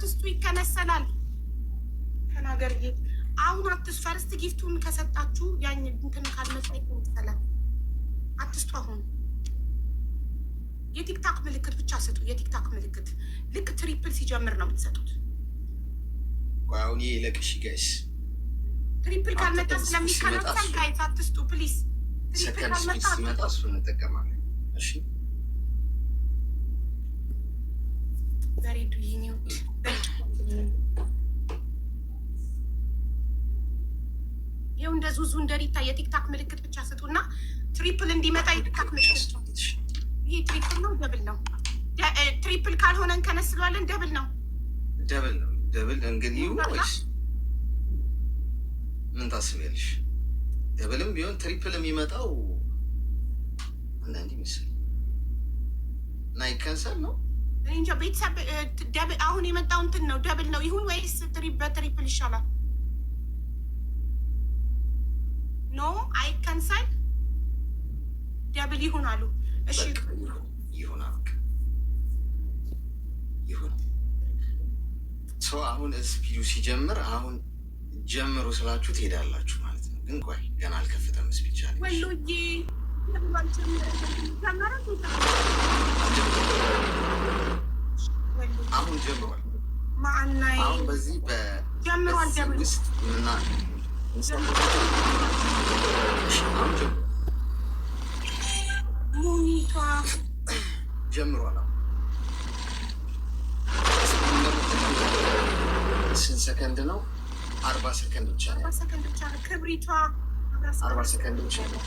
አትስቱ ይከነሰላል። ተናገር አሁን አትስቱ። ፈርስት ጊፍቱን ከሰጣችሁ ያን እንትን ካልመጣ ይከነሰላል። አትስቱ። አሁን የቲክታክ ምልክት ብቻ ስጡ። የቲክታክ ምልክት ልክ ትሪፕል ሲጀምር ነው የምትሰጡት። አሁን ይሄ ለቅሽ ጋይስ ትሪፕል ካልመጣ ስለሚከነሰል ጋይስ አትስቱ ፕሊዝ። ትሪፕል ካልመጣ ሲመጣ እሱን እንጠቀማለን። እሺ very do you know ይኸው እንደ ዙዙ እንደ ሪታ የቲክታክ ምልክት ብቻ ስጡና ትሪፕል እንዲመጣ የቲክታክ ምልክት። ይሄ ትሪፕል ነው ደብል ነው? ትሪፕል ካልሆነ እንከነስለዋለን። ደብል ነው ደብል ነው ደብል። እንግዲህ ወይስ ምን ታስቢያለሽ? ደብልም ቢሆን ትሪፕል የሚመጣው አንዳንዴ መሰለኝ እና ይከንሰል ነው እንጃ። ቤተሰብ አሁን የመጣው እንትን ነው ደብል ነው ይሁን ወይስ በትሪፕል ይሻላል? ኖ አይከንሰል ደብል ይሁን አሉ። እሺ ይሁን ይሁን። ሰው አሁን ስፒዱ ሲጀምር አሁን ጀምሮ ስላችሁ ትሄዳላችሁ ማለት ነው። ግን ቆይ ገና አልከፈተም ስፒድ ቻሌንጅ ወሎዬ አሁን ጀምሯል። ማአናይ አሁን በዚህ ጀምሯል ደብል ውስጥ ምና አሁን ሙኒቷ ጀምሯል። ስንት ሰከንድ ነው? 40 ሰከንድ ብቻ ነው። 40 ሰከንድ ብቻ ነው። ክብሪቷ 40 ሰከንድ ብቻ ነው።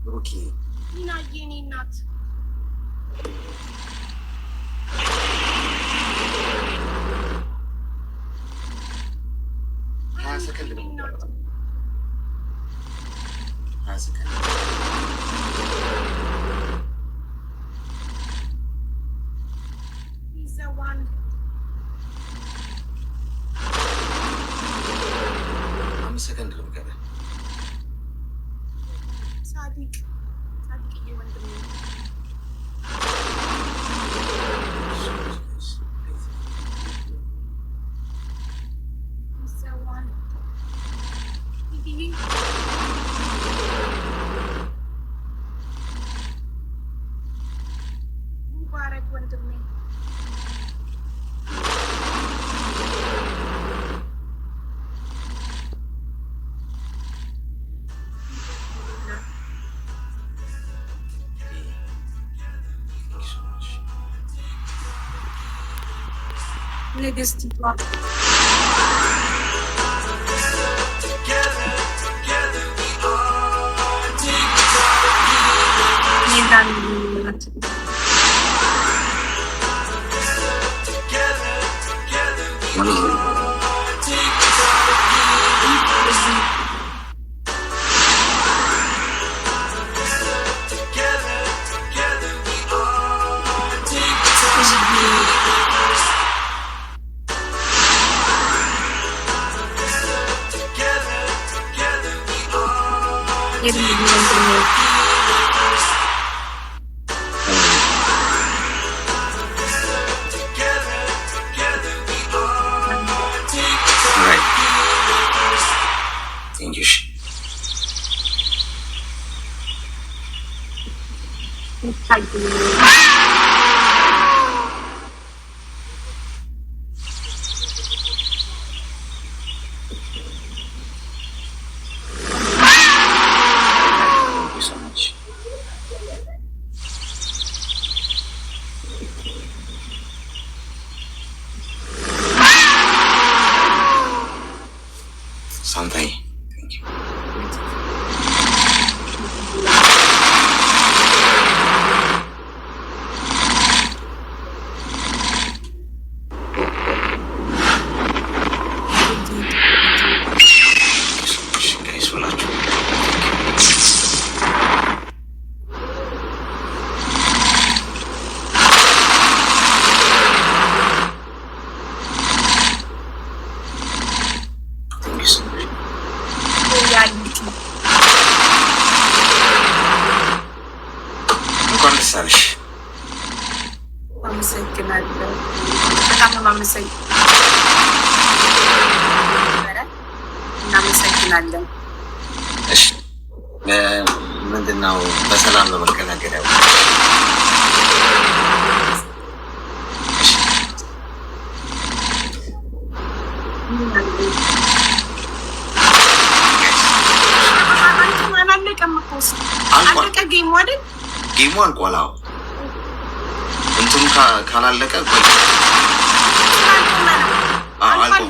ሩኪ ኒናዬ የኔ እናት ሰከንድ ነው። 20 ሰከንድ ይዘዋል። 5 ሰከንድ ነው ገና። ሳዲቅ ወንድሜ ይዘዋል። ሙባረክ ወንድሜ ንግስት something. Thank you. እንኳን ደስ አለሽ። አመሰግናለሁ። በጣም እናመሰግናለን። እሺ ምንድነው በሰላም በመገናገድ ያው አለቀ ጌሙ አይደል? ጌሙ አልቋል። አዎ እንትኑ ካላለቀ ቆይ አልቋል።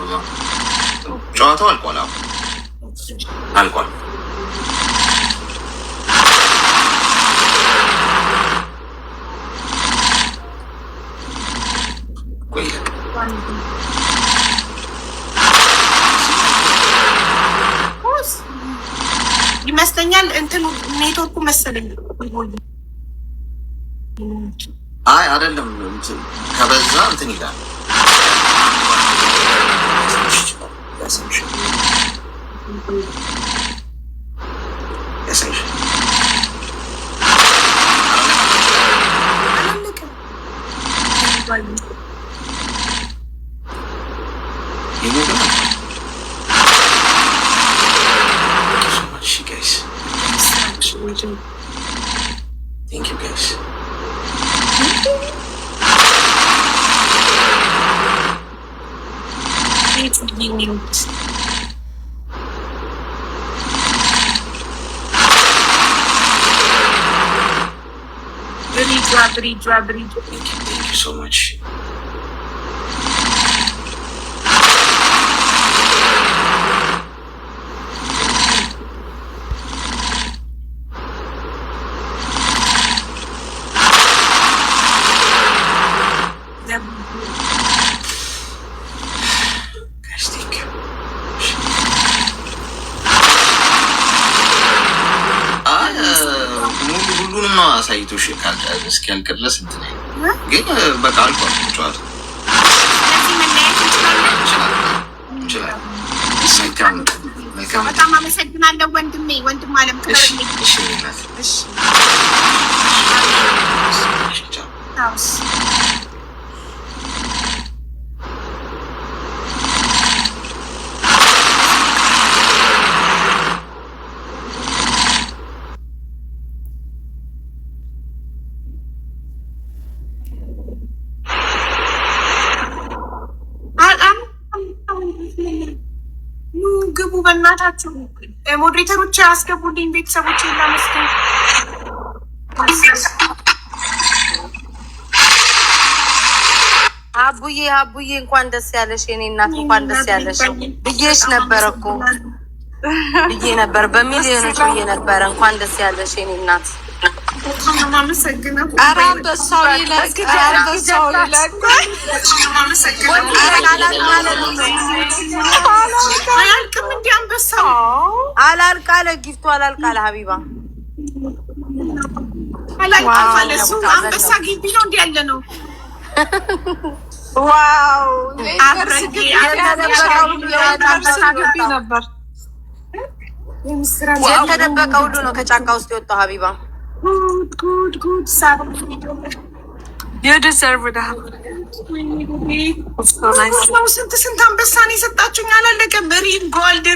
ጨዋታው አልቋል። አዎ አልቋል። ቆይ ይመስለኛል እንትኑ ኔትወርኩ መሰለኝ። አይ አይደለም፣ ከበዛ እንትን ይላል። Thank you guys. Thank you so much. ሁሉንም ነው አሳይቶሽ እስኪያልቅ ድረስ እንትን ግን በቃ አልቋል ጨዋታ። በጣም አመሰግናለሁ ወንድሜ፣ ወንድም አለም ክበርልኝ። ግቡ በእናታችሁ። ሞዴሬተሮች አስገቡልኝ። ቤተሰቦች ላመስገን። አቡዬ እንኳን ደስ ያለሽ የኔ እናት፣ እንኳን ደስ ያለሽ ብዬሽ ነበር እኮ ብዬ ነበር፣ በሚሊዮኖች ብዬ ነበረ። እንኳን ደስ ያለሽ የኔ እናት። ኧረ አንበሳው ይለቅ፣ አንበሳው ይለቅ። አያልቅም እንዲ አንበሳው አላልቃለ፣ ጊፍቱ አላልቃለ። ሀቢባ አላልቃለ። እሱ አንበሳ ግቢ ነው እንዲ ያለ ነው። ዋው የተደበቀ ሁሉ ነው ከጫካ ውስጥ የወጣው። ሀቢባ ስንት አንበሳን የሰጣችሁኝ አላለቀም። ሪም ጎልድ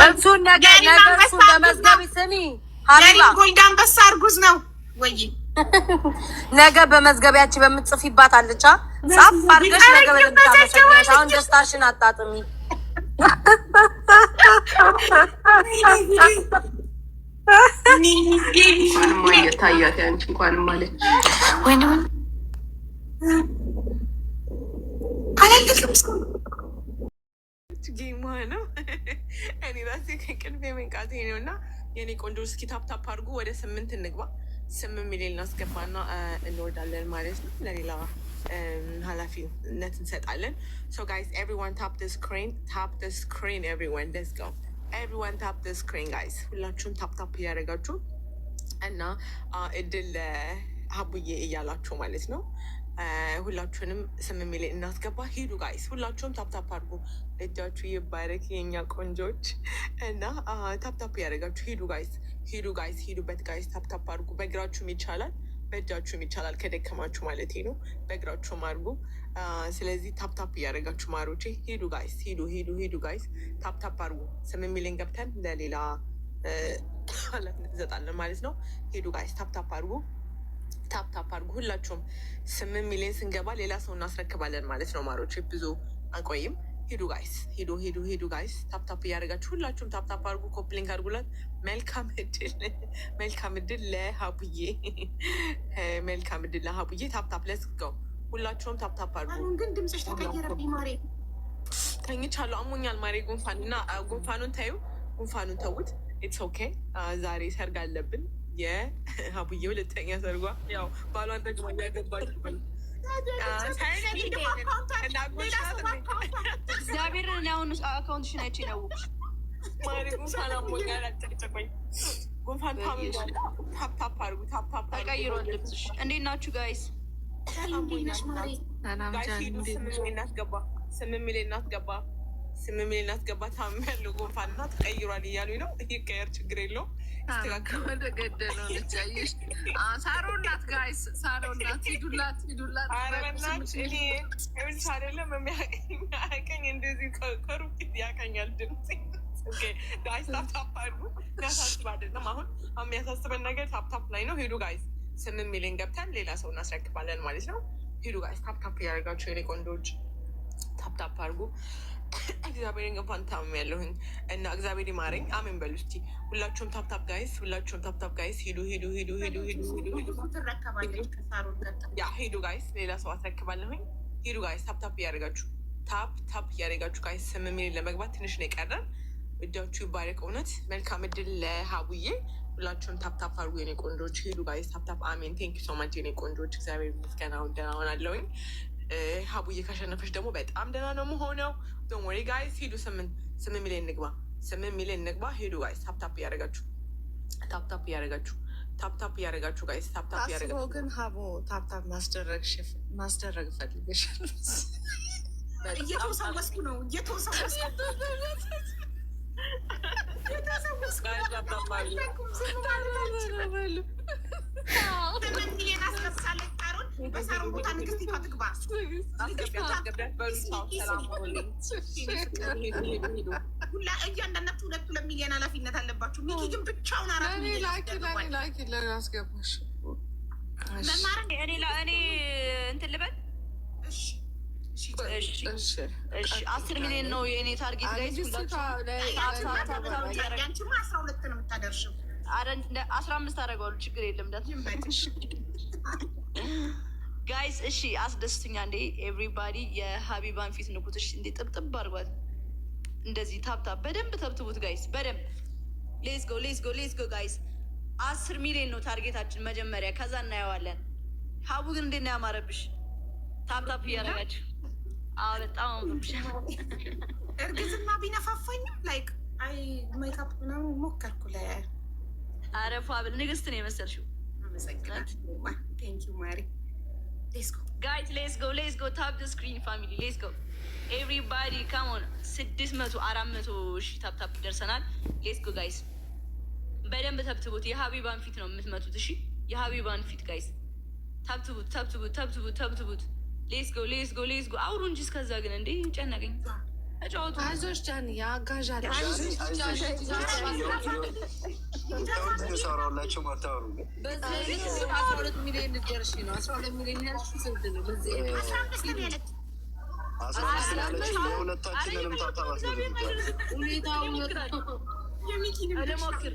እሱን ነገር እሱን በመዝገብ ስሚ ሀቢባ፣ ጎልድ አንበሳ እርጉዝ ነው ወይ? ነገ በመዝገቢያችን በምትጽፊባት አለቻ ጻፍ አድርገሽ ነገ በደምታመሰግናሽ። አሁን ደስታሽን አጣጥሚ። እንኳንም አየታያት ያንቺ እንኳንም አለች ወይኔ አላለቅም። ጌማ ነው። እኔ ራሴ ከቅልቤ መንቃቴ ነው። እና የኔ ቆንጆ እስኪ ታፕታፕ አድርጉ፣ ወደ 8 እንግባ። 8 ሚሊዮን እናስገባና እንወርዳለን ማለት ነው። ለሌላ ኃላፊነት እንሰጣለን። ሶ ጋይስ ኤቭሪዋን ታፕ ደ ስክሪን ኤቭሪዋን ሌትስ ጎ ኤቭሪዋን ታፕ ደ ስክሪን ጋይስ፣ ሁላችሁም ታፕታፕ እያደረጋችሁ እና እድል ሀቡዬ እያላችሁ ማለት ነው። ሁላችሁንም 8 ሚሊዮን እናስገባ። ሂዱ ጋይስ፣ ሁላችሁም ታፕታፕ አድርጉ። እጃችሁ ይባረክ የኛ ቆንጆች እና ታፕታፕ እያደረጋችሁ ሂዱ ጋይስ፣ ሂዱበት ጋይስ፣ ታፕታፕ አድርጉ። በእግራችሁም ይቻላል፣ በእጃችሁም ይቻላል ከደከማችሁ ማለት ነው። በእግራችሁም አድርጉ። ስለዚህ ታፕታፕ እያደረጋችሁ ማሮቼ ሂዱ ጋይስ፣ ሂዱ ጋይስ፣ ታፕታፕ አድርጉ። 8 ሚሊዮን ገብተን ለሌላ ኃላፊነት እንሰጣለን ማለት ነው። ሂዱ ጋይስ፣ ታፕታፕ አድርጉ። ታፕታፕ አድርጉ ሁላችሁም። 8 ሚሊዮን ስንገባ ሌላ ሰው እናስረክባለን ማለት ነው ማሮቼ። ብዙ አንቆይም። ሂዱ ጋይስ፣ ሂዱ ጋይስ። ታፕታፕ እያደረጋችሁ ሁላችሁም ታፕታፕ አድርጉ። ኮፕሊንግ አድርጉላት። መልካም እድል ለሀቡዬ፣ መልካም እድል ለሀቡዬ። ታፕታፕ ለስ ገው ሁላችሁም ታፕታፕ አድርጉ። አሁን ግን ድምፅሽ ተቀየረብኝ ማሬ። ተኝቻለሁ፣ አሞኛል ማሬ። ጉንፋኑን ታዩ፣ ጉንፋኑን ተዉት። ኢትስ ኦኬ። ዛሬ ሰርግ አለብን። የሀቡዬ ሁለተኛ ሰርጓ። ያው ባሏን ደግሞ እያገባች እግዚአብሔርን አሁን አካውንትሽን አይቼ ነው ማሪ። ጉንፋን አሞኛል፣ አጨቅጨቆኝ። ጉንፋን ታፕታፕ አድርጉ፣ ታፕታፕ ተቀይሯል ልብስሽ። እንዴት ናችሁ ጋይስ? እናስገባ 8 ሚሊዮን እናስገባ፣ 8 ሚሊዮን እናስገባ። ታም ያለው ጉንፋን እና ተቀይሯል እያሉኝ ነው። ይቀየር፣ ችግር የለውም። ተገደለው ልቻየሽ ሳሮናት ጋይስ፣ ሳሮናት ሂዱላት። አይደለም የሚያቀኝ እንደዚህ ከሩቅ ያቀኛል ድምፅ። ጋይስ ታፕታፕ አድርጉ። የሚያሳስብ አይደለም። አሁን የሚያሳስበን ነገር ታፕታፕ ላይ ነው። ሂዱ ጋይስ፣ 8 ሚሊዮን ገብተን ሌላ ሰው እናስረክባለን ማለት ነው። ሂዱ ጋይስ፣ ታፕታፕ እያደረጋችሁ የኔ ቆንጆች ታፕታፕ አድርጉ። እግዚአብሔርን እንኳን ታምም ያለሁኝ እና እግዚአብሔር ይማረኝ። አሜን በሉ እስኪ ሁላችሁም ታፕታፕ ጋይስ፣ ሁላችሁም ታፕታፕ ጋይስ። ሂዱ ጋይስ፣ ሌላ ሰው አስረክባለሁኝ። ሂዱ ጋይስ፣ ታፕታፕ እያደረጋችሁ ታፕታፕ እያደረጋችሁ ጋይስ። 8 ሚሊዮን ለመግባት ትንሽ ነው የቀረን። እጃችሁ ይባረክ። እውነት መልካም እድል ለሀቡዬ። ሁላችሁም ታፕታፕ አድርጉ የኔ ቆንጆች። ሂዱ ጋይስ፣ ታፕታፕ። አሜን። ቴንክ ዩ ሶ ማች የኔ ቆንጆች። እግዚአብሔር ይመስገን አሁን ደህና ሆናለሁኝ። ሀቡዬ ካሸነፈች ደግሞ በጣም ደህና ነው የምሆነው። ዶንት ወሪ ጋይስ። ሂዱ 8 ሚሊዮን ንግባ፣ 8 ሚሊዮን ንግባ። ሂዱ ጋይስ፣ ታፕታፕ እያደረጋችሁ ታፕታፕ እያደረጋችሁ ጋይስ፣ ታፕታፕ እያደረጋችሁ። ግን ሀቡ ታፕታፕ ማስደረግ ፈልገሻል። እየተወሰወስኩ ነው፣ በሳሮን ቦታ ንግስቲቷ ትግባ። እያንዳንዳችሁ 2 ሚሊዮን ኃላፊነት አለባችሁ። ሚኪ ግን ብቻውን 4 ሚሊዮን አስገባሽ። እኔ እንትን ልበል። 10 ሚሊዮን ነው የእኔ ታርጌት ጋይስ። ያንቺማ 12 ነው የምታደርሽው። 15 አደርገዋለሁ፣ ችግር የለም ጋይስ። እሺ አስደስቱኛ እንዴ ኤቭሪባዲ። የሀቢባን ፊት ንኩት። እሺ እንዴ ጥብጥብ አድርጓት። እንደዚህ ታፕታፕ በደንብ ተብትቡት ጋይስ፣ በደንብ ሌትስ ጎ ጋይስ። 10 ሚሊዮን ነው ታርጌታችን መጀመሪያ፣ ከዛ እናየዋለን። ሀቡ ግን እንዴት ነው ያማረብሽ? ታፕታፕ እያደረጋችሁ በጣም እርግዝና ቢነፋፋኝም ላይክ አይ ሜካፕ ምናምን ሞከርኩ። አረፋ ብል ንግስት ነው የመሰልሽው። ጋይስ ሌትስ ጎ ታፕ ዘ ስክሪን ፋሚሊ ሌትስ ጎ ኤቭሪባዲ ካም ኦን። 400 ሺህ ታፕታፕ ደርሰናል። ሌትስ ጎ ጋይስ፣ በደንብ ተብትቡት። የሀቢባን ፊት ነው የምትመቱት። እሺ የሀቢባን ፊት ጋይስ፣ ተብትቡት። ሌትስ ጎ አውሩ እንጂ እስከዛ ግን እንዴ ጨነቀኝ። ተጫወቱ። አይዞሽ ጃኒ ያጋዣል። ሰራላቸው ማታወሩ 12 ሚሊዮን ልደርሽ ነው። 12 ሚሊዮን ያልሽ ስንት ነው? በዚህ 15 ያለች የሁለታችንንም ታታባት ሞክር።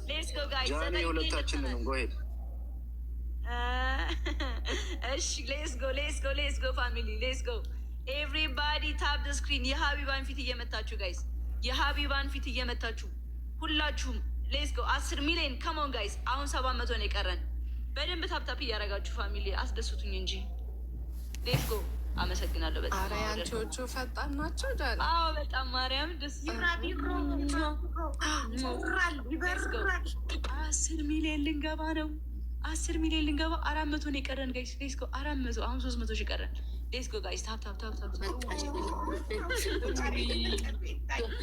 ሌትስ ጎ ጋይስ፣ ጃኒ የሁለታችንንም ጎሄድ። እሺ ሌትስ ጎ ፋሚሊ ሌትስ ጎ ኤቭሪባዲ ታፕ ደ ስክሪን። የሀቢባን ፊት እየመታችሁ ጋይስ፣ የሀቢባን ፊት እየመታችሁ ሁላችሁም ሌትስ ጎ 10 ሚሊዮን ከሞን ጋይስ። አሁን 700 ነው የቀረን። በደንብ ታፕታፕ እያደረጋችሁ ፋሚሊ አስደስቱኝ እንጂ ሌትስ ጎ። አመሰግናለሁ በጣም። ኧረ ያንቺዎቹ ፈጣን ናቸው ዳኒ። አዎ በጣም ማርያም ደስ ይላል። 10 ሚሊዮን ልንገባ ነው። 10 ሚሊዮን ልንገባ 400 ነው የቀረን ጋይስ። ሌትስ ጎ 400 አሁን 300 ሺህ ቀረን። ሌትስ ጎ ጋይስ ታፕ ታፕ ታፕ ታፕ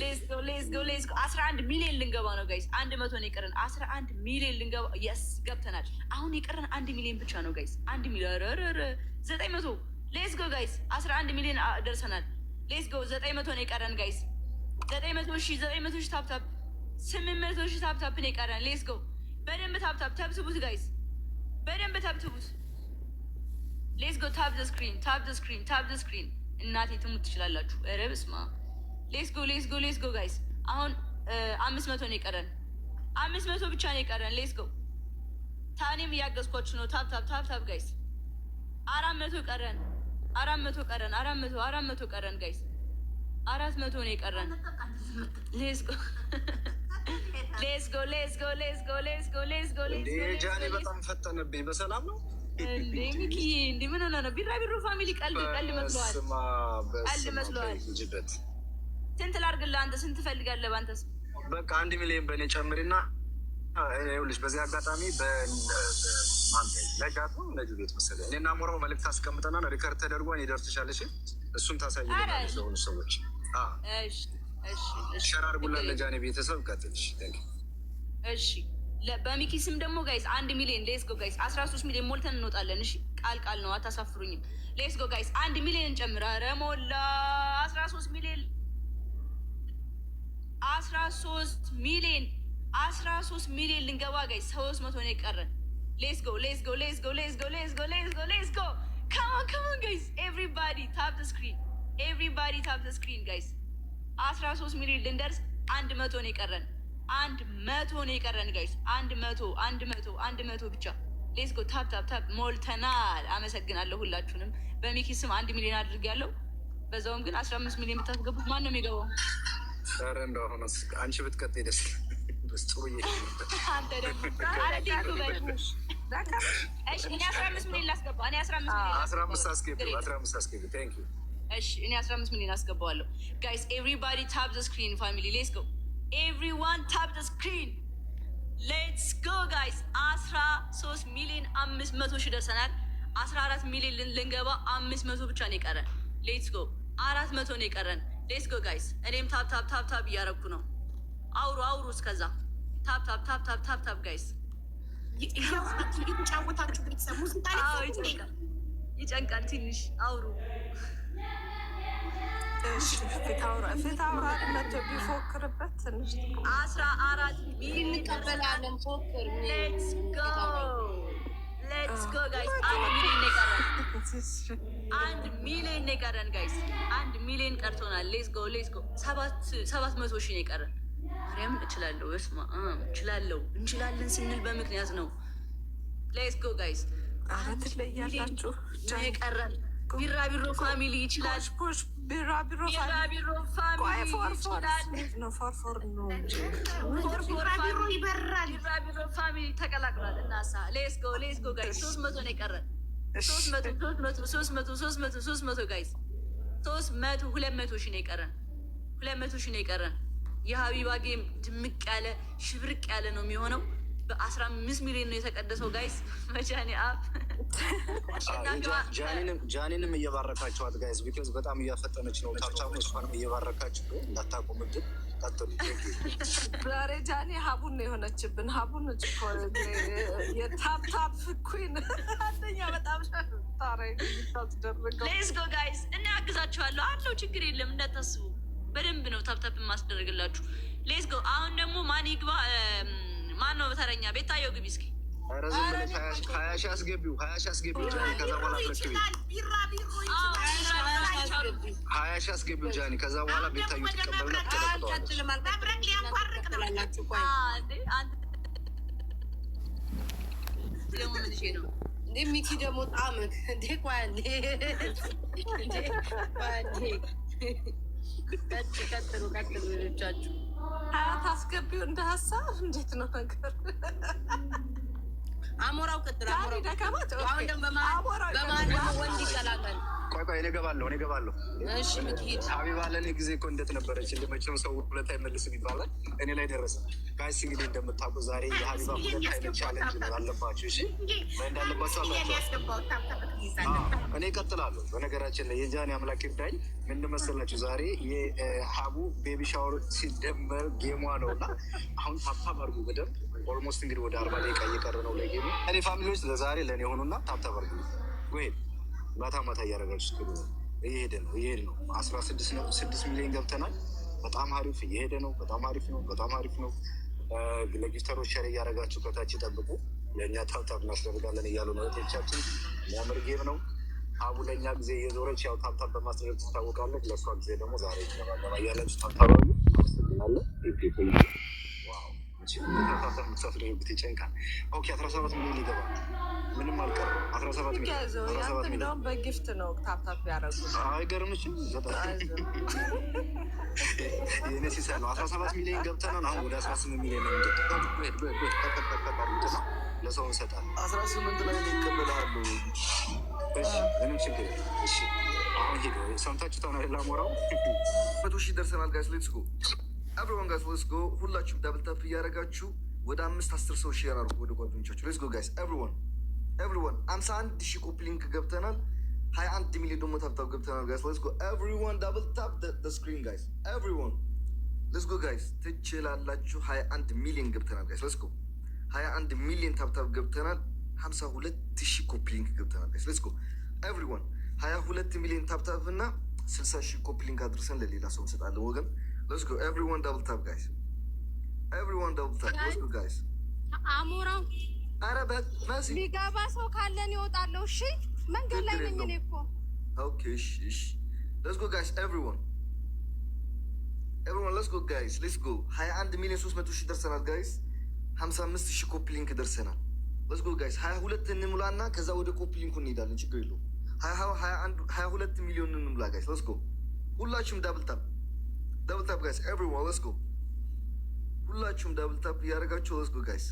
ሌትስ ጎ 11 ሚሊዮን ልንገባ ነው ጋይስ። 100 ነው የቀረን 11 ሚሊዮን ልንገባ። የስ ገብተናል። አሁን የቀረን 1 ሚሊዮን ብቻ ነው ጋይስ። 1 ሚሊዮን 900 ሌትስ ጎ ጋይስ 11 ሚሊዮን ደርሰናል። ሌትስ ጎ 900 ነው የቀረን ጋይስ። 900 ሺህ ታፕ ታፕ 800 ሺህ ታፕ ታፕ ነው የቀረን። ሌትስ ጎ በደንብ ታፕ ታፕ ተብትቡት ጋይስ፣ በደንብ ተብትቡት። ሌትስ ጎ ታፕ ዘ ስክሪን ታፕ ዘ ስክሪን ታፕ ዘ ስክሪን። እናቴ ትሙት ትችላላችሁ። ኧረ በስመ አብ። ሌትስ ጎ ሌትስ ጎ ሌትስ ጎ ጋይስ። አሁን 500 ነው የቀረን። 500 ብቻ ነው የቀረን። ሌትስ ጎ ታኔም እያገዝኳችሁ ነው። ታፕ ታፕ ታፕ ታፕ ጋይስ። 400 ቀረን። 400 ቀረን። 400 ቀረን ጋይስ። 400 ነው የቀረን። ሌትስ ጎ ሌትስ ጎ ሌትስ ጎ ሌትስ ጎ ሌትስ ጎ ሌትስ ጎ ሌትስ ጎ። ጃኒ በጣም ፈጠነብኝ። በሰላም ነው እንዴ ሚኪ? እንዴ ምን ሆነ ነው? ቢራቢሮ ፋሚሊ ቀልድ መስለዋል። ቀልድ መስለዋል። ስንት ላድርግልህ? አንተ ስንት ትፈልጋለህ? በአንተስ በቃ 1 ሚሊዮን በእኔ ጨምሪና ይኸውልሽ፣ በዚህ አጋጣሚ ለጃቱ ነጁ ቤት መሰለኝ እኔና ሞራው መልዕክት አስቀምጠናል። ሪከርድ ተደርጎ ይደርስሻል። እሺ እሱን ታሳይልናለሽ ለሆኑ ሰዎች። ሸር አድርጉላት ለጃኒ ቤተሰብ። ቀጥልሽ። እሺ በሚኪ ስም ደግሞ ጋይስ 1 ሚሊዮን ሌትስ ጎ ጋይስ። 13 ሚሊዮን ሞልተን እንወጣለን። እሺ ቃል ነው፣ አታሳፍሩኝም። ሌትስ ጎ ጋይስ 1 ሚሊዮን ጨምር። ኧረ ሞላ 13 ሚሊዮን 13 ሚሊዮን 13 ሚሊዮን ልንገባ ጋይስ። 300 ነው የቀረን። ሌትስ ጎ ሌትስ ጎ ሌትስ ጎ ሌትስ ጎ ሌትስ ጎ ሌትስ ጎ ሌትስ ጎ ካም ኦን ጋይስ። ኤቭሪባዲ ታፕ ዘ ስክሪን ኤቭሪባዲ ታፕ ዘ ስክሪን ጋይስ። 13 ሚሊዮን ልንደርስ 100 ነው የቀረን። 100 ነው የቀረን ጋይስ። 100 ብቻ። ሌትስ ጎ ታፕ ታፕ ታፕ። ሞልተናል። አመሰግናለሁ ሁላችሁንም። በሚኪ ስም 1 ሚሊዮን አድርጌያለሁ። በዛውም ግን 15 ሚሊዮን ብታስገቡት ማን ነው የሚገባው? ኧረ እንደው አሁን አንቺ ብትቀጥይ ደስ ጥሩ አንተ ደግሞ እኔ 15 ሚሊዮን ላስገባ። እኔ 15 አስገቢ። ቴንክ ዩ። እሺ እኔ 15 ሚሊዮን አስገባዋለሁ ጋይስ። ኤቭሪባዲ ታፕ ዘ ስክሪን ፋሚሊ። ሌትስ ጎ ኤቭሪዋን ታፕ ዘ ስክሪን። ሌትስ ጎ ጋይስ። 13 ሚሊዮን 500 ሺህ ደርሰናል። 14 ሚሊዮን ልንገባ 500 ብቻ ነው የቀረን። ሌትስ ጎ 400 ነው የቀረን። ሌትስ ጎ ጋይስ። እኔም ታፕ ታፕ ታፕ ታፕ እያረኩ ነው። አውሩ እስከዛ ታፕ ታፕ ታፕ ታፕ ታፕ ታፕ ጋይስ። እየተጫወታችሁ ቤተሰብ ሙዚቃ ይጨንቃል ትንሽ። አውሩ ፊት አውራሪ መቶ ቢፎክርበት ትንሽ 14 ሚሊዮን እንቀበላለን። ፎክር ሌትስ ጎ ጋይስ። 1 ሚሊዮን የቀረን 1 ሚሊዮን የቀረን ጋይስ። 1 ሚሊዮን ቀርቶናል። ሌትስ ጎ 700 ሺህ የቀረን። ማርያምን እችላለሁ። በስመ አብ እችላለሁ። እንችላለን ስንል በምክንያት ነው። ሌትስ ጎ ጋይስ። ትለያላችሁ የቀረን ቢራቢሮ ፋሚሊ ይችላል። ቢራቢሮ ይበራል። ቢራቢሮ ፋሚሊ ተቀላቅሏል። እናሳ ሌትስ ጎ ጋይስ። 300 ነው የቀረን። 300 ጋይስ። 200 ሺህ ነው የቀረን። 200 ሺህ ነው የቀረን። የሀቢባ ጌም ድምቅ ያለ ሽብርቅ ያለ ነው የሚሆነው። በ15 ሚሊዮን ነው የተቀደሰው ጋይስ። መጃኒ አፕ ጃኒንም እየባረካችኋት ጋይስ። ቢኮዝ በጣም እያፈጠነች ነው። ታብታቡ እሷንም እየባረካችሁ እንዳታቆም ግን ቀጥሉ። ዛሬ ጃኒ ሀቡን ነው የሆነችብን። ሀቡን የታፕታፕ ኩን አንደኛ በጣም ታስደርገው። ሌትስ ጎ ጋይስ። እና ያግዛችኋለሁ አለው። ችግር የለም እንዳታስቡ። በደንብ ነው ታፕታፕ የማስደረግላችሁ። ሌትስ ጎ። አሁን ደግሞ ማን ይግባ? ማን ነው በተረኛ? ቤታየው ግቢ እስኪ። 20 ሺህ አስገቢው። 20 ሺህ አስገቢው ጃኒ። ከዛ በኋላ አስረክቢ። 20 ሺህ አስገቢው ጃኒ። ከዛ በኋላ ቤታየው ትቀበልና ትቀበላለች። መብረቅ ሊያንኳርቅ ነው። ደግሞ ምንሽ ነው እንዴ ሚኪ ደግሞ ጣምክ እንዴ? ቆይ አንዴ ቀጥሉ ልጆቻችሁ። ታስገቢው እንደ ሀሳብ እንዴት ነው ነገር? አሞራው ቀጥሉ። አሁን ደግሞ በመሀል ደግሞ ወንድ ይቀላቀል። ቆይ እኔ እገባለሁ። እሺ ምትሄድ ሀቢባ ለእኔ ጊዜ እኮ እንዴት ነበረች? እንደመቼም ሰው ሁለት አይመልስም ይባላል። እኔ ላይ ደረሰ። ጋይስ እንግዲህ እንደምታውቁ ዛሬ የሀቢባ ሁለት አይነት ቻሌንጅ ነው አለባችሁ። እሺ እንዳለባችሁ እኔ እቀጥላለሁ። በነገራችን ላይ የጃኒ አምላክ ይርዳኝ። ምን መሰላችሁ? ዛሬ የሀቡ ቤቢ ሻወር ሲደመር ጌሟ ነው እና አሁን ታብታብ አድርጉ በደንብ። ኦልሞስት እንግዲህ ወደ 40 ደቂቃ እየቀረ ነው ለጌሙ። እኔ ፋሚሊዎች ለዛሬ ለእኔ የሆኑና ታብታብ አድርጉ ወይ ማታ እያደረጋችሁ እየሄደ ነው 16 ሚሊዮን ገብተናል። በጣም አሪፍ እየሄደ ነው። በጣም አሪፍ ነው። ለጊፍተሮች ሸር እያደረጋችሁ ከታች ጠብቁ። ለእኛ ታብታብ እናስደርጋለን እያሉ ነው እህቶቻችን። የሚያምር ጌም ነው። አቡ ለእኛ ጊዜ እየዞረች ያው ታብታብ በማስደረግ ትታወቃለች። ለእሷ ጊዜ ደግሞ ዛሬ ገባ እያላችሁ ታብታብ አሉ። አመሰግናለን። ምትሳፍደበት ይጨንቃል። ኦኬ 17 ሚሊዮን ይገባል። ምንም አልቀርም። 17 ሚሊዮን በጊፍት ነው ታፕታፕ ያደረጉት። አይገርምሽም? የእኔ ሲሳይ ነው። 17 ሚሊዮን ገብተናል። አሁን ወደ 18 ሚሊዮን ነው የሚገ ለሰው እንሰጣለን። 18 ላይ ይቀበላሉ። ምንም ችግር የለም። እሺ አሁን ሄዶ ሰምታችሁ ተሆነ ላሞራው 100,000 ደርሰናል። ጋይስ ሌትስ ጎ ኤቭሪዋን ጋይስ ሌትስ ጎ። ሁላችሁም ዳብል ታፕ እያደረጋችሁ ወደ 5-10 ሰው ሼር አድርጉ ወደ ጓደኞቻችሁ። ሌትስ ጎ ጋይስ ኤቭሪዋን 51,000 ኮፒ ሊንክ ገብተናል። 21 ሚሊዮን ደግሞ ታፕታፕ ገብተናል ጋይስ ሌትስ ጎ ኤቭሪዋን ዳብል ታፕ ዘ ስክሪን ጋይስ ኤቭሪዋን ሌትስ ጎ ጋይስ ትችላላችሁ። 21 ሚሊዮን ገብተናል ጋይስ ሌትስ ጎ 21 ሚሊዮን ታፕታፕ ገብተናል። 52,000 ኮፒ ሊንክ ገብተናል ጋይስ ሌትስ ጎ ኤቭሪዋን 22 ሚሊዮን ታፕታፕ እና 60,000 ኮፒ ሊንክ አድርሰን ለሌላ ሰው እንሰጣለን ወገን። Let's go. Everyone double tap, guys. Everyone double tap. Let's go, guys. አሞራው አረበት ማሲ ቢጋባ ሰው ካለን ይወጣለው። እሺ መንገድ ላይ ነኝ እኔ እኮ። Okay, እሺ. Let's go, guys. Everyone, let's go, guys. Let's go. 21 ሚሊዮን 300,000 ደርሰናል guys. 55,000 ኮፒ ሊንክ ደርሰናል። Let's go, guys. 22 እንሙላና ከዛ ወደ ኮፒ ሊንኩ እንሄዳለን። ችግር የለውም። 22 ሚሊዮን እንሙላ guys. Let's go. ሁላችሁም ዳብል ታፕ ጋይስ ኤቭሪዋን ሌትስ ጎ። ሁላችሁም ዳብል ታፕ እያደረጋችሁ ሌትስ ጎ ጋይስ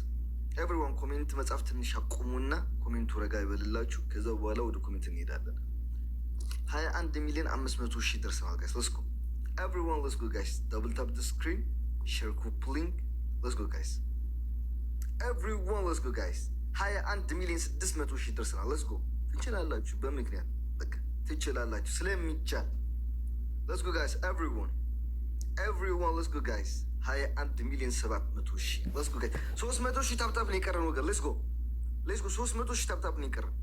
ኤቭሪዋን። ኮሜንት መጻፍ ትንሽ አቁሙና ኮሜንቱ ረጋ ይበልላችሁ። ከዛ በኋላ ወደ ኮሜንት እንሄዳለን። 21 ሚሊዮን 500,000 ደርሰናል ጋይስ ሌትስ ጎ ኤቭሪዋን ሌትስ ጎ ጋይስ። ዳብል ታፕ ዘ ስክሪን ሼር ኮፒ ሊንክ ሌትስ ጎ ጋይስ ኤቭሪዋን ሌትስ ጎ ጋይስ። 21 ሚሊዮን 600,000 ደርሰናል ሌትስ ጎ። ትችላላችሁ፣ በምክንያት በቃ ትችላላችሁ ስለሚቻል ሌትስ ጎ ጋይስ ኤቭሪዋን let's go guys 21 ሚሊዮን 700,000 let's go guys 300,000 ታፕታፕ ነው የቀረን ወገን let's go 300,000 ታፕታፕ ነው የቀረን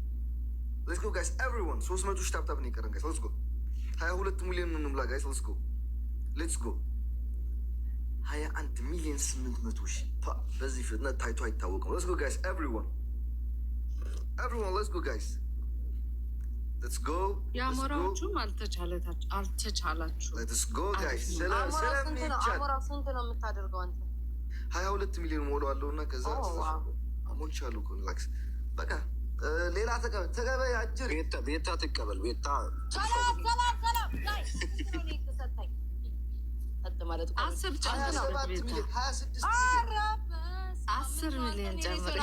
let's go guys everyone 300,000 ታፕታፕ ነው የቀረን guys let's go 22 ሚሊዮን እንሙላ guys let's go 21 ሚሊዮን 800,000 በዚህ ፍጥነት ታይቶ አይታወቅም። let's go guys everyone let's go guys let's go ያሞራዎቹም አልተቻላችሁ let's go guys አሞራው ስንት ነው የምታደርገው አንተ? 22 ሚሊዮን ሞላዋለሁ እና ከዛ አሞልቻለሁ እኮ ላክስ በቃ ሌላ ተቀበል አጅር ቤታ ትቀበል ቤታ ሰላም ላይ ተሰጣኝ ማለት እኮ 10 ሚሊዮን ጨምር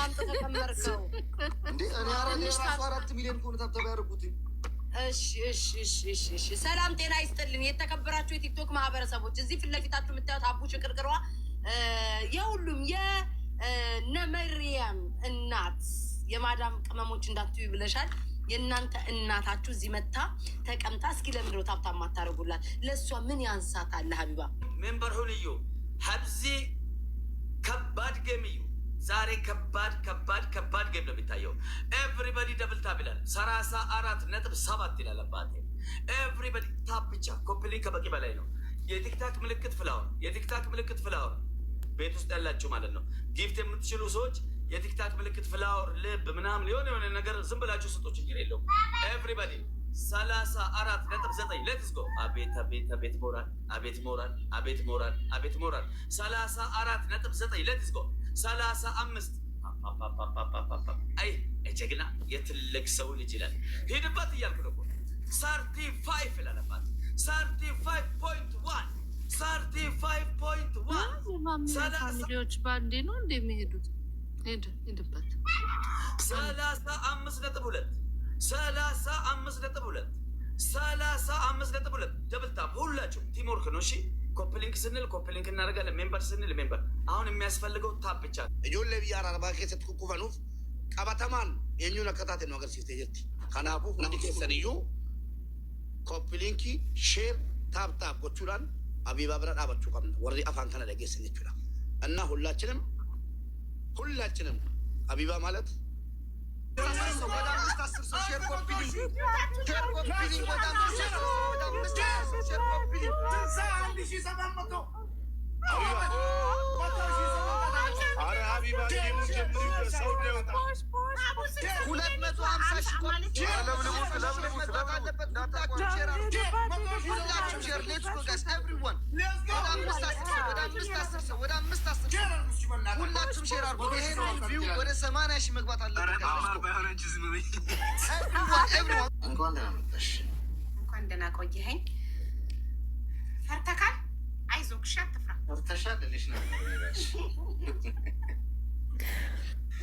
እንዴ እኔ አራስ 4 ሚሊዮን ኮን ታብታብ ያደርጉት። እሺ ሰላም ጤና ይስጥልን የተከበራችሁ የቲክቶክ ማህበረሰቦች፣ እዚህ ፊት ለፊታችሁ የምታዩት አቡ ሽቅርቅሯ የሁሉም የነመሪያም እናት የማዳም ቅመሞች እንዳትዩ ብለሻል። የእናንተ እናታችሁ እዚህ መታ ተቀምጣ እስኪ ለምንድነው ታብታብ ማታረጉላት? ለእሷ ምን ያንሳታል? ሀቢባ ሜምበር ሁልዩ ሀብዚ ከባድ ጌም እዩ። ዛሬ ከባድ ጌም ነው የሚታየው። ኤቭሪባዲ ደብል ታፕ ይላል። 34.7 ይላል አባቴ። ኤቭሪባዲ ታፕ ብቻ ኮምፕሊት ከበቂ በላይ ነው። የቲክታክ ምልክት ፍላወር ቤት ውስጥ ያላችሁ ማለት ነው። ጊፍት የምትችሉ ሰዎች የቲክታክ ምልክት ፍላወር፣ ልብ ምናምን የሆነ ነገር ዝም ብላችሁ ስጡ፣ ችግር የለውም። ኤቭሪባዲ 34.9 ሌትስ ጎ። አቤት ሞራል 34.9 ሌትስ ጎ። 35 አይ ጀግና የትልቅ ሰው ልጅ ይላል። ሂድበት እያልኩ ነው። 35 ይላል አባት 35.1 ፋሚሊዎች ባንዴ ነው እንደሚሄዱት። ሄድበት 35.2 35.2 ደብል ታፕ ሁላችሁም ቲምወርክ ነው። እሺ ኮፕሊንክ ስንል ኮፕሊንክ እናደርጋለን። ሜምበር ስንል ሜምበር። አሁን የሚያስፈልገው ታፕ ብቻ ነው። እጆለ ብያራ ባኬ ኩኩፈኑፍ ቀባተማን የኙን አከታተ ነው አገር ሲስቴ ጀርቲ ከናፉ ሁንዲ ከሰንዩ ኮፕሊንኪ ሼር ታፕ ታፕ ጎቹላን አቢባ ብራ ዳባቹ ቀም ወሪ አፋን ከነ ደገስን ይችላል እና ሁላችንም አቢባ ማለት ሁላችሁም ሼር አድርጉ። ወደ 80 ሺህ መግባት አለበት። እንኳን ደህና መጣሽ። እንኳን ደህና ቆየኸኝ። ፈርተካል? አይዞህ እሺ፣ አትፍራ። ፈርተሻል ልልሽ ነው።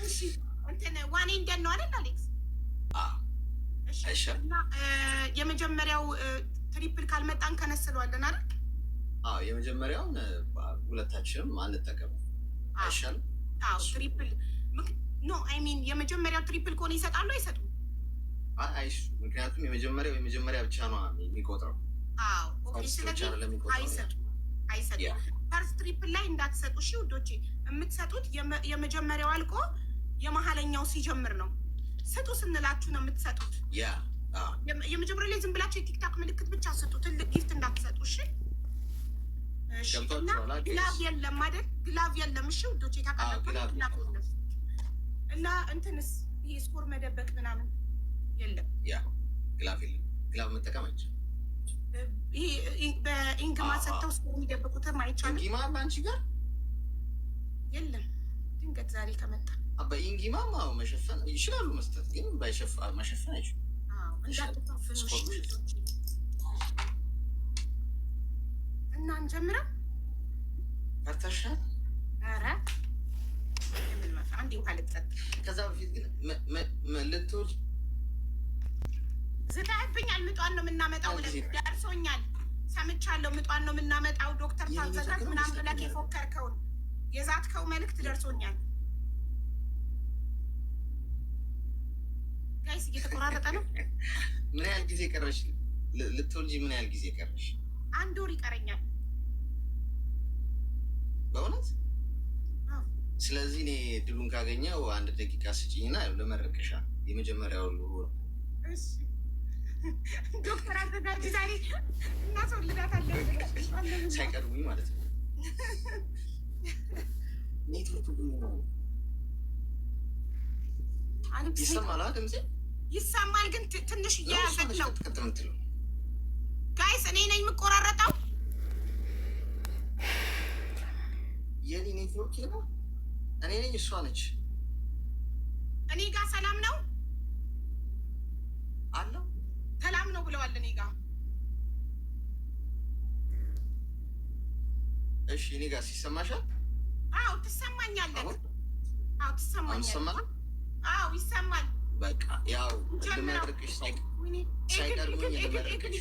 እሺ እንትን ዋኔ እንደት ነው አይደል አሌክስ? እሺ እና የመጀመሪያው ትሪፕል ካልመጣን ከነስለዋለን አይደል? አዎ የመጀመሪያውን ሁለታችንም አንጠቀም አይሻልም? አዎ ትሪፕል ኖ አይ ሚን የመጀመሪያው ትሪፕል ከሆነ ይሰጣሉ አይሰጡም? አይ ምክንያቱም የመጀመሪያ ብቻ ነው የሚቆጥረው። አዎ ኦኬ። ስለዚህ አይሰጡም። ፈርስት ትሪፕል ላይ እንዳትሰጡ እሺ ውዶቼ። የምትሰጡት የመጀመሪያው አልቆ የመሀለኛው ሲጀምር ነው። ስጡ ስንላችሁ ነው የምትሰጡት። የመጀመሪያ ላይ ዝም ብላችሁ የቲክታክ ምልክት ብቻ ስጡ። ትልቅ ጊፍት እንዳትሰጡ እሺ። እና ግላቭ የለም አይደል? ግላቭ የለም እሺ ውዶቼ። ታውቃላችሁ እና እንትንስ ይሄ ስኮር መደበቅ ምናምን የለም። ግላቭ የለም። ግላቭ መጠቀም አይቻልም። ይሄ በኢንግማ ሰጥተው ስኮር የሚደብቁትም አይቻልም። ኢንግማ አንቺ ጋር የለም። ድንገት ዛሬ ከመጣ በኢንግማ መሸፈን ይችላሉ፣ መስጠት ግን መሸፈን አይችሉም። እንዳትታፍኑ እና እንጀምረው። ፈርተሻል? ኧረ አንዴ ውሃ ልጠጥ። ከዛ በፊት ግን ልትወልድ ዝተህብኛል። ምጧን ነው የምናመጣው ብለህ ደርሶኛል፣ ሰምቻለሁ። ምጧን ነው የምናመጣው ዶክተር ታዘዛት ምናምን ብለህ የፎከርከውን የዛትከው መልዕክት ደርሶኛል። ጋይስ እየተቆራረጠ ነው። ምን ያህል ጊዜ ቀረሽ ልትወልጂ? ምን ያህል ጊዜ ቀረሽ? 1 ወር ይቀረኛል በእውነት። ስለዚህ እኔ ድሉን ካገኘው 1 ደቂቃ ስጭኝና ለመረቀሻ የመጀመሪያው ሁሉ ዶክተር አዘጋጅ ዛሬ እናስወልዳታለን ሳይቀድሙኝ ማለት ነው። ኔትወርክ ይሰማል ድምጼ? ይሰማል፣ ግን ትንሽ እያያዘት ነው። ቅጥ ምትለው ጋይስ እኔ ነኝ የምቆራረጠው። የኔ ኔትወርክ ነው። እኔ ነኝ እሷ ነች። እኔ ጋር ሰላም ነው አለው። ሰላም ነው ብለዋል እኔ ጋር። እሺ እኔ ጋር ሲሰማሻል? አዎ ትሰማኛለህ። አዎ ትሰማኛለህ። አዎ ይሰማል። በቃ ያው ለመድረክሽ ሳይቀርቡኝ ለመድረክሽ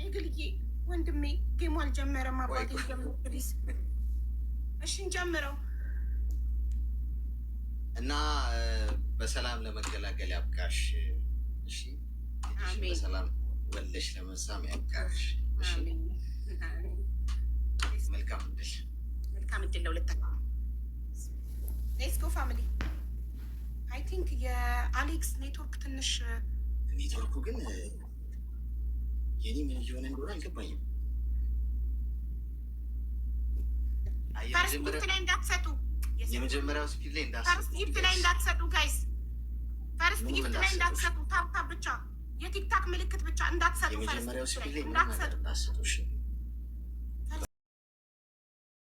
እግልዬ ወንድሜ ጌሙ አልጀመረም። አባቴ ጀምር ፕሊዝ። እሺ እንጀምረው እና በሰላም ለመገላገል ያብቃሽ። እሺ በሰላም ወልደሽ ለመሳም ያብቃሽ። እሺ መልካም እድል። መልካም እድል ለሁለታችሁ። ሌትስ ጎ ፋሚሊ። አይ ቲንክ የአሌክስ ኔትወርክ ትንሽ ኔትወርኩ ግን የኔ ምን እየሆነ እንደሆነ አልገባኝም። ፈርስት ጊፍት ላይ እንዳትሰጡ። የመጀመሪያው ስፒድ ላይ እንዳትሰጡ። ፈርስት ጊፍት ላይ እንዳትሰጡ ጋይስ። ፈርስት ጊፍት ላይ እንዳትሰጡ። ታፕ ታፕ ብቻ የቲክታክ ምልክት ብቻ እንዳትሰጡ። የመጀመሪያው ስፒድ ላይ እንዳትሰጡ።